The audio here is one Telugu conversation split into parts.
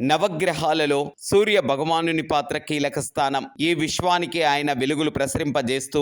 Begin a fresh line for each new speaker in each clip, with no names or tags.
నవగ్రహాలలో సూర్య భగవానుని పాత్ర కీలక స్థానం. ఈ విశ్వానికి ఆయన వెలుగులు ప్రసరింపజేస్తూ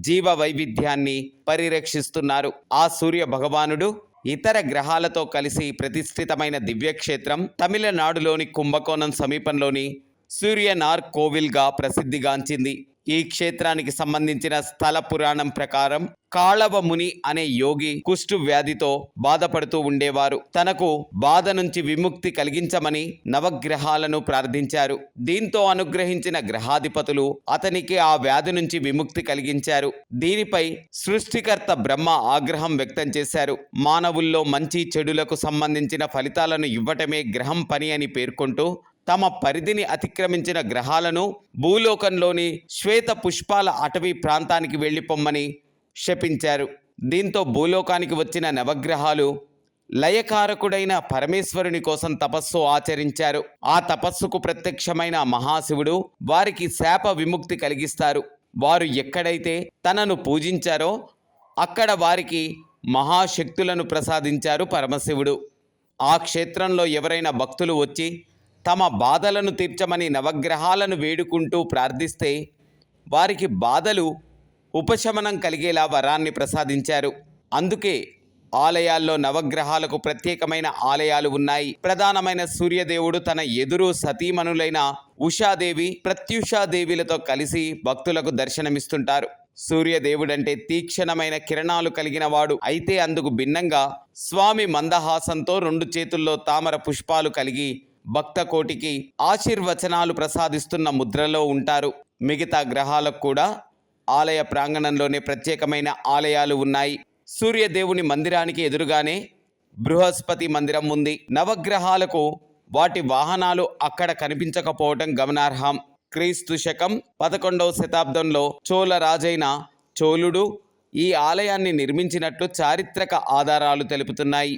జీవ వైవిధ్యాన్ని పరిరక్షిస్తున్నారు. ఆ సూర్య భగవానుడు ఇతర గ్రహాలతో కలిసి ప్రతిష్ఠితమైన దివ్యక్షేత్రం తమిళనాడులోని కుంభకోణం సమీపంలోని సూర్యనార్ కోవిల్గా ప్రసిద్ధిగాంచింది. ఈ క్షేత్రానికి సంబంధించిన స్థల పురాణం ప్రకారం కాళవ ముని అనే యోగి కుష్టు వ్యాధితో బాధపడుతూ ఉండేవారు. తనకు బాధ నుంచి విముక్తి కలిగించమని నవగ్రహాలను ప్రార్థించారు. దీంతో అనుగ్రహించిన గ్రహాధిపతులు అతనికి ఆ వ్యాధి నుంచి విముక్తి కలిగించారు. దీనిపై సృష్టికర్త బ్రహ్మ ఆగ్రహం వ్యక్తం చేశారు. మానవుల్లో మంచి చెడులకు సంబంధించిన ఫలితాలను ఇవ్వటమే గ్రహం పని అని పేర్కొంటూ తమ పరిధిని అతిక్రమించిన గ్రహాలను భూలోకంలోని శ్వేత పుష్పాల అటవీ ప్రాంతానికి వెళ్ళిపోమ్మని శపించారు. దీంతో భూలోకానికి వచ్చిన నవగ్రహాలు లయకారకుడైన పరమేశ్వరుని కోసం తపస్సు ఆచరించారు. ఆ తపస్సుకు ప్రత్యక్షమైన మహాశివుడు వారికి శాప విముక్తి కలిగిస్తారు. వారు ఎక్కడైతే తనను పూజించారో అక్కడ వారికి మహాశక్తులను ప్రసాదించారు పరమశివుడు. ఆ క్షేత్రంలో ఎవరైనా భక్తులు వచ్చి తమ బాధలను తీర్చమని నవగ్రహాలను వేడుకుంటూ ప్రార్థిస్తే వారికి బాధలు ఉపశమనం కలిగేలా వరాన్ని ప్రసాదించారు. అందుకే ఆలయాల్లో నవగ్రహాలకు ప్రత్యేకమైన ఆలయాలు ఉన్నాయి. ప్రధానమైన సూర్యదేవుడు తన ఎదురు సతీమణులైన ఉషాదేవి, ప్రత్యుషాదేవిలతో కలిసి భక్తులకు దర్శనమిస్తుంటారు. సూర్యదేవుడంటే తీక్షణమైన కిరణాలు కలిగిన వాడు. అయితే అందుకు భిన్నంగా స్వామి మందహాసంతో 2 చేతుల్లో తామర పుష్పాలు కలిగి భక్త కోటికి ఆశీర్వచనాలు ప్రసాదిస్తున్న ముద్రలో ఉంటారు. మిగతా గ్రహాలకు కూడా ఆలయ ప్రాంగణంలోనే ప్రత్యేకమైన ఆలయాలు ఉన్నాయి. సూర్యదేవుని మందిరానికి ఎదురుగానే బృహస్పతి మందిరం ఉంది. నవగ్రహాలకు వాటి వాహనాలు అక్కడ కనిపించకపోవటం గమనార్హం. క్రీస్తు శకం 11వ శతాబ్దంలో చోళ రాజైన చోళుడు ఈ ఆలయాన్ని నిర్మించినట్లు చారిత్రక ఆధారాలు తెలుపుతున్నాయి.